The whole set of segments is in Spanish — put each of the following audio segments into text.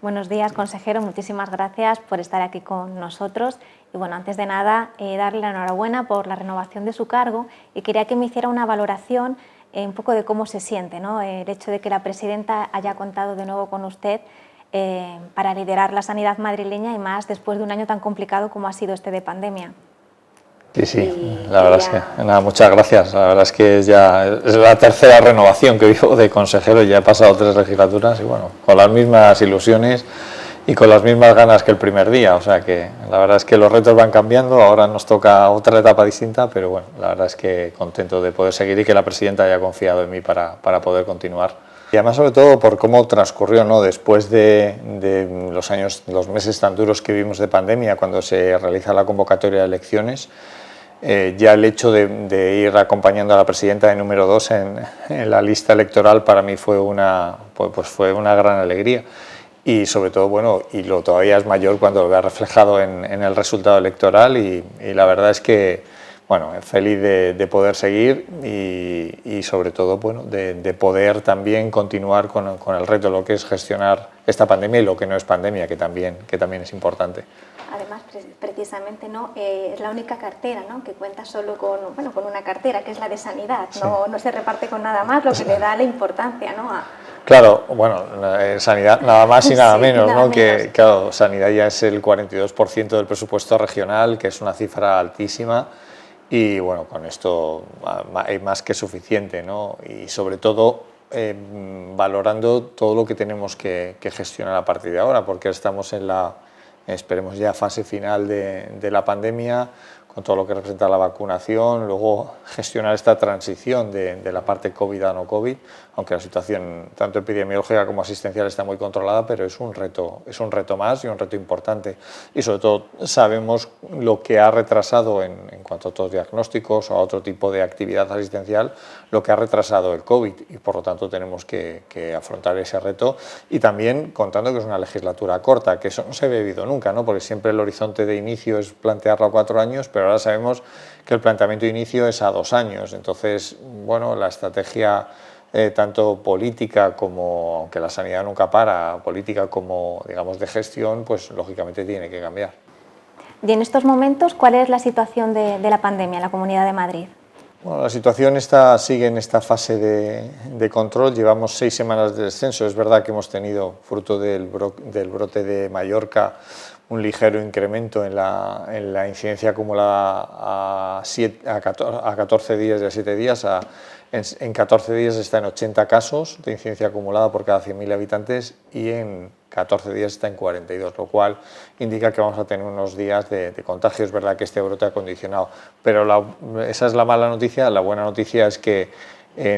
Buenos días, consejero. Muchísimas gracias por estar aquí con nosotros. Y bueno, antes de nada, darle la enhorabuena por la renovación de su cargo y quería que me hiciera una valoración un poco de cómo se siente, ¿no? El hecho de que la presidenta haya contado de nuevo con usted para liderar la sanidad madrileña y más después de un año tan complicado como ha sido este de pandemia. Sí, la verdad es que, nada, muchas gracias. La verdad es que es la tercera renovación que vivo de consejero, ya he pasado 3 legislaturas y bueno, con las mismas ilusiones y con las mismas ganas que el primer día, o sea que la verdad es que los retos van cambiando, ahora nos toca otra etapa distinta, pero bueno, la verdad es que contento de poder seguir y que la presidenta haya confiado en mí para poder continuar. Y además sobre todo por cómo transcurrió, ¿no? Después de los meses tan duros que vivimos de pandemia, cuando se realiza la convocatoria de elecciones, ya el hecho de ir acompañando a la presidenta de número 2 en la lista electoral para mí fue una gran alegría. Y sobre todo, bueno, y lo todavía es mayor cuando lo vea reflejado en el resultado electoral y la verdad es que, bueno, feliz de poder seguir y sobre todo, bueno, de poder también continuar con el reto, lo que es gestionar esta pandemia y lo que no es pandemia, que también es importante. Además, precisamente, ¿no? Es la única cartera, ¿no? Que cuenta solo con una cartera, que es la de sanidad, sí. No se reparte con nada más, lo que le da la importancia, ¿no? Claro, bueno, sanidad nada más y nada menos, nada ¿no? Menos. Que claro, sanidad ya es el 42% del presupuesto regional, que es una cifra altísima y bueno, con esto hay más que suficiente, ¿no? Y sobre todo valorando todo lo que tenemos que gestionar a partir de ahora, porque estamos en esperemos ya fase final de la pandemia, con todo lo que representa la vacunación, luego gestionar esta transición de la parte COVID a no COVID, aunque la situación tanto epidemiológica como asistencial está muy controlada, pero es un reto más y un reto importante. Y sobre todo sabemos lo que ha retrasado en cuanto a otros diagnósticos o a otro tipo de actividad asistencial, lo que ha retrasado el COVID y por lo tanto tenemos que afrontar ese reto y también contando que es una legislatura corta, que eso no se había vivido nunca, ¿no? Porque siempre el horizonte de inicio es plantearlo a 4 años, pero ahora sabemos que el planteamiento de inicio es a 2 años. Entonces, bueno, la estrategia tanto política como, aunque la sanidad nunca para, política como, digamos, de gestión, pues lógicamente tiene que cambiar. Y en estos momentos, ¿cuál es la situación de la pandemia en la Comunidad de Madrid? Bueno, la situación sigue en esta fase de control, llevamos 6 semanas de descenso, es verdad que hemos tenido, fruto del brote de Mallorca, un ligero incremento en la incidencia acumulada a 14 días de 7 días, en 14 días está en 80 casos de incidencia acumulada por cada 100.000 habitantes y en 14 días está en 42, lo cual indica que vamos a tener unos días de contagio. Es verdad que este brote ha condicionado, pero esa es la mala noticia. La buena noticia es que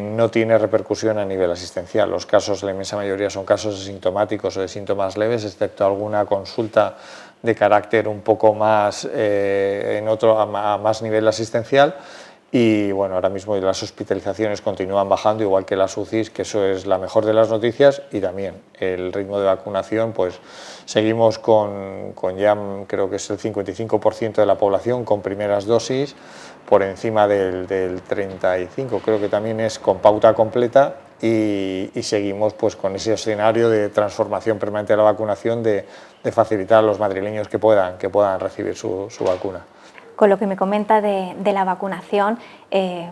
no tiene repercusión a nivel asistencial. Los casos, la inmensa mayoría, son casos asintomáticos o de síntomas leves, excepto alguna consulta de carácter un poco más a más nivel asistencial. Y bueno, ahora mismo las hospitalizaciones continúan bajando, igual que las UCIs, que eso es la mejor de las noticias, y también el ritmo de vacunación, pues seguimos con ya creo que es el 55% de la población con primeras dosis, por encima del 35%, creo que también es con pauta completa, y seguimos pues con ese escenario de transformación permanente de la vacunación, de facilitar a los madrileños que puedan recibir su vacuna. Con lo que me comenta de la vacunación, se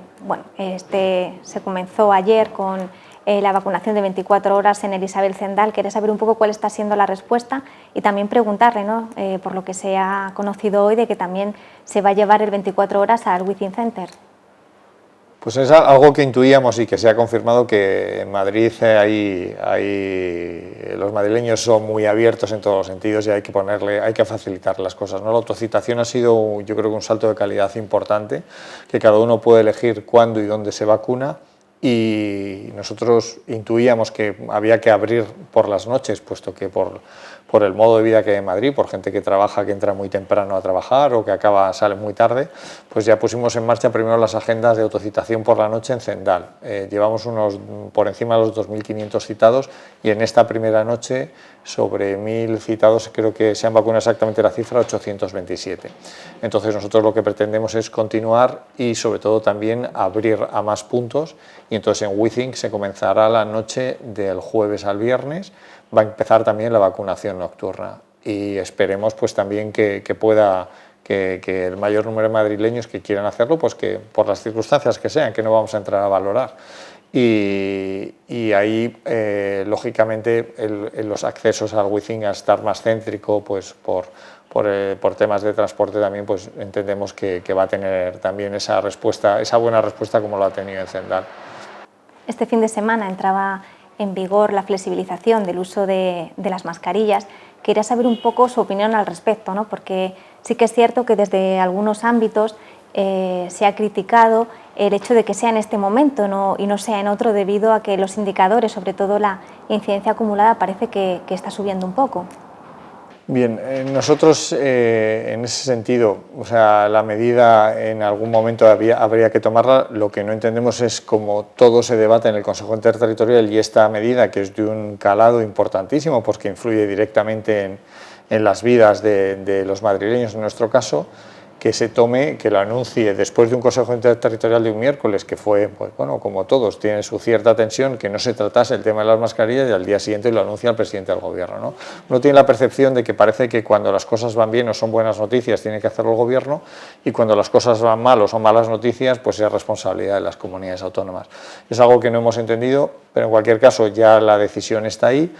comenzó ayer con la vacunación de 24 horas en el Isabel Zendal. Quería saber un poco cuál está siendo la respuesta y también preguntarle, ¿no? Por lo que se ha conocido hoy, de que también se va a llevar el 24 horas al Within Center. Pues es algo que intuíamos y que se ha confirmado, que en Madrid los madrileños son muy abiertos en todos los sentidos y hay que facilitar las cosas, ¿no? La autocitación ha sido, yo creo que un salto de calidad importante, que cada uno puede elegir cuándo y dónde se vacuna, y nosotros intuíamos que había que abrir por las noches, puesto que por el modo de vida que hay en Madrid, por gente que trabaja, que entra muy temprano a trabajar o que sale muy tarde, pues ya pusimos en marcha primero las agendas de autocitación por la noche en Zendal. Llevamos por encima de los 2.500 citados y en esta primera noche, sobre 1.000 citados, creo que se han vacunado exactamente la cifra, 827. Entonces nosotros lo que pretendemos es continuar y sobre todo también abrir a más puntos y entonces en Withing se comenzará la noche del jueves al viernes, va a empezar también la vacunación nocturna y esperemos pues también que el mayor número de madrileños que quieran hacerlo, pues que por las circunstancias que sean, que no vamos a entrar a valorar. Y ahí, lógicamente, los accesos al Withing a estar más céntrico, pues por temas de transporte también, pues entendemos que va a tener también esa buena respuesta como lo ha tenido en Zendal. Este fin de semana entraba en vigor la flexibilización del uso de las mascarillas. Quería saber un poco su opinión al respecto, ¿no? Porque sí que es cierto que desde algunos ámbitos se ha criticado el hecho de que sea en este momento y no sea en otro, debido a que los indicadores, sobre todo la incidencia acumulada, parece que está subiendo un poco. Bien, nosotros en ese sentido, o sea, la medida en algún momento habría que tomarla. Lo que no entendemos es cómo todo se debate en el Consejo Interterritorial y esta medida, que es de un calado importantísimo porque influye directamente en las vidas de los madrileños en nuestro caso, que se tome, que lo anuncie después de un Consejo Interterritorial de un miércoles, que fue, pues bueno, como todos, tiene su cierta tensión, que no se tratase el tema de las mascarillas, y al día siguiente lo anuncia el presidente del gobierno, ¿no? Uno tiene la percepción de que parece que cuando las cosas van bien o son buenas noticias tiene que hacerlo el gobierno, y cuando las cosas van mal o son malas noticias, pues es responsabilidad de las comunidades autónomas. Es algo que no hemos entendido, pero en cualquier caso ya la decisión está ahí.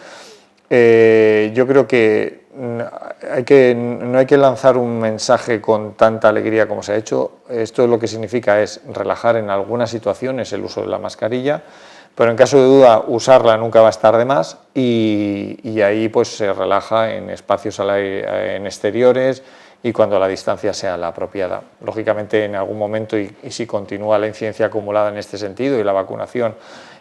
Yo creo que no hay que lanzar un mensaje con tanta alegría como se ha hecho. Esto lo que significa es relajar en algunas situaciones el uso de la mascarilla, pero en caso de duda usarla nunca va a estar de más, y ahí pues se relaja en espacios en exteriores y cuando la distancia sea la apropiada. Lógicamente, en algún momento, y si continúa la incidencia acumulada en este sentido y la vacunación,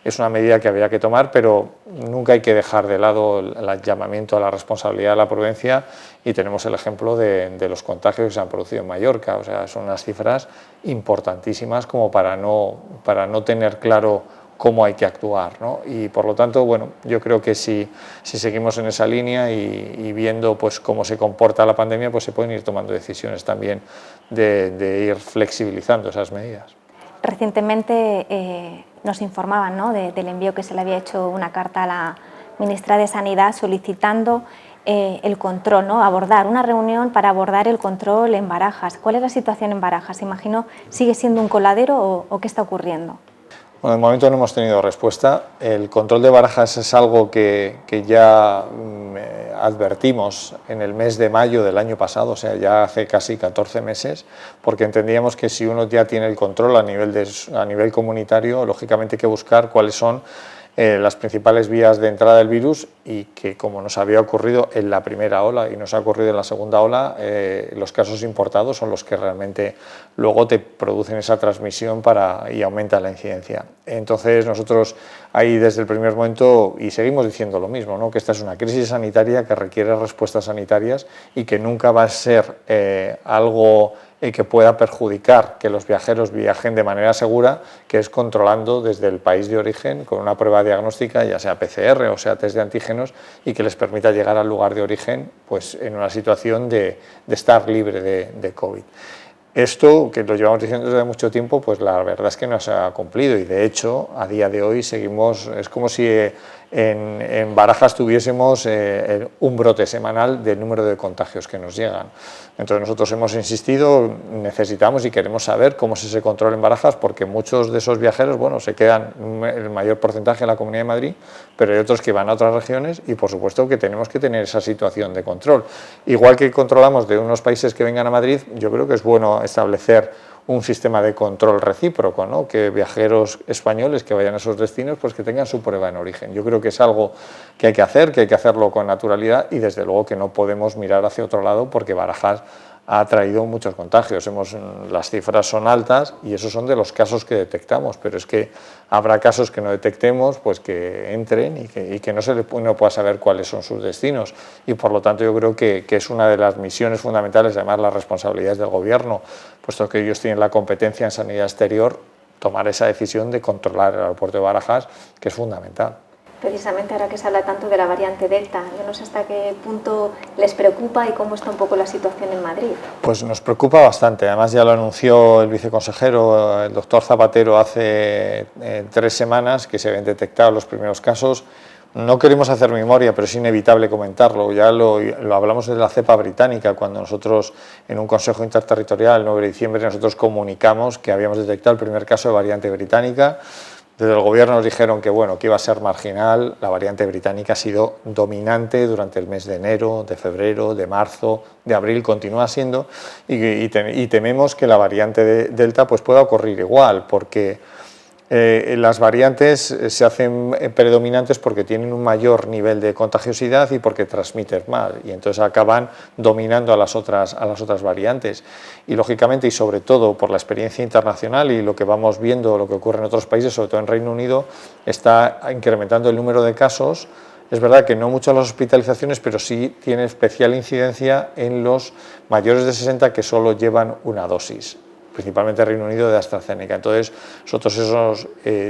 es una medida que habría que tomar, pero nunca hay que dejar de lado el llamamiento a la responsabilidad, a la prudencia, y tenemos el ejemplo de los contagios que se han producido en Mallorca. O sea, son unas cifras importantísimas como para no tener claro cómo hay que actuar, ¿no? Y por lo tanto, bueno, yo creo que si seguimos en esa línea y viendo pues cómo se comporta la pandemia, pues se pueden ir tomando decisiones también de ir flexibilizando esas medidas. Recientemente nos informaban, ¿no?, del envío que se le había hecho una carta a la ministra de Sanidad solicitando el control, ¿no?, abordar una reunión para abordar el control en Barajas. ¿Cuál es la situación en Barajas? Imagino, ¿sigue siendo un coladero o qué está ocurriendo? Bueno, de momento no hemos tenido respuesta. El control de Barajas es algo que ya advertimos en el mes de mayo del año pasado, o sea, ya hace casi 14 meses, porque entendíamos que si uno ya tiene el control a nivel comunitario, lógicamente hay que buscar cuáles son las principales vías de entrada del virus, y que, como nos había ocurrido en la primera ola y nos ha ocurrido en la segunda ola, los casos importados son los que realmente luego te producen esa transmisión y aumenta la incidencia. Entonces nosotros ahí desde el primer momento, y seguimos diciendo lo mismo, ¿no?, que esta es una crisis sanitaria que requiere respuestas sanitarias y que nunca va a ser algo que pueda perjudicar que los viajeros viajen de manera segura, que es controlando desde el país de origen con una prueba diagnóstica, ya sea PCR o sea test de antígenos, y que les permita llegar al lugar de origen pues en una situación de estar libre de COVID. Esto, que lo llevamos diciendo desde mucho tiempo, pues la verdad es que no se ha cumplido, y de hecho a día de hoy seguimos, es como si en Barajas tuviésemos un brote semanal del número de contagios que nos llegan. Entonces nosotros hemos insistido, necesitamos y queremos saber cómo es ese control en Barajas, porque muchos de esos viajeros, bueno, se quedan el mayor porcentaje en la Comunidad de Madrid, pero hay otros que van a otras regiones, y por supuesto que tenemos que tener esa situación de control. Igual que controlamos de unos países que vengan a Madrid, yo creo que es bueno establecer un sistema de control recíproco, ¿no?, que viajeros españoles que vayan a esos destinos pues que tengan su prueba en origen. Yo creo que es algo que hay que hacerlo con naturalidad, y desde luego que no podemos mirar hacia otro lado, porque Barajas ha traído muchos contagios. Las cifras son altas y esos son de los casos que detectamos, pero es que habrá casos que no detectemos, pues que entren y que no pueda saber cuáles son sus destinos, y por lo tanto yo creo que es una de las misiones fundamentales, además las responsabilidades del gobierno, puesto que ellos tienen la competencia en sanidad exterior, tomar esa decisión de controlar el aeropuerto de Barajas, que es fundamental. Precisamente ahora que se habla tanto de la variante Delta, yo no sé hasta qué punto les preocupa y cómo está un poco la situación en Madrid. Pues nos preocupa bastante, además ya lo anunció el viceconsejero, el doctor Zapatero, hace 3 semanas que se habían detectado los primeros casos. No queremos hacer memoria, pero es inevitable comentarlo. Ya lo hablamos de la cepa británica, cuando nosotros en un consejo interterritorial el 9 de diciembre nosotros comunicamos que habíamos detectado el primer caso de variante británica. Desde el gobierno nos dijeron que, bueno, que iba a ser marginal. La variante británica ha sido dominante durante el mes de enero, de febrero, de marzo, de abril, continúa siendo, y tememos que la variante de Delta pues pueda ocurrir igual, porque las variantes se hacen predominantes porque tienen un mayor nivel de contagiosidad y porque transmiten más, y entonces acaban dominando a las otras variantes. Y lógicamente, y sobre todo por la experiencia internacional y lo que vamos viendo, lo que ocurre en otros países, sobre todo en Reino Unido, está incrementando el número de casos. Es verdad que no mucho las hospitalizaciones, pero sí tiene especial incidencia en los mayores de 60 que solo llevan una dosis, principalmente Reino Unido, de AstraZeneca. Entonces, nosotros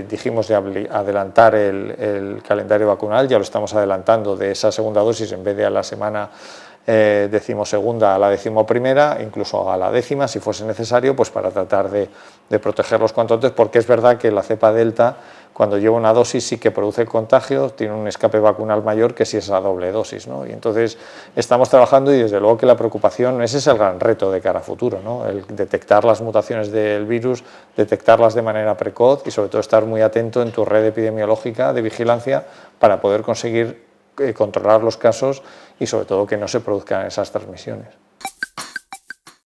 dijimos de adelantar el calendario vacunal, ya lo estamos adelantando de esa segunda dosis en vez de a la semana decimosegunda a la 11ª, incluso a la 10ª, si fuese necesario, pues para tratar de protegerlos cuanto antes, porque es verdad que la cepa Delta, cuando lleva una dosis, sí que produce contagio, tiene un escape vacunal mayor que si es la doble dosis, ¿no? Y entonces estamos trabajando, y desde luego que la preocupación, ese es el gran reto de cara a futuro, ¿no? El detectar las mutaciones del virus, detectarlas de manera precoz y sobre todo estar muy atento en tu red epidemiológica de vigilancia para poder conseguir controlar los casos y sobre todo que no se produzcan esas transmisiones.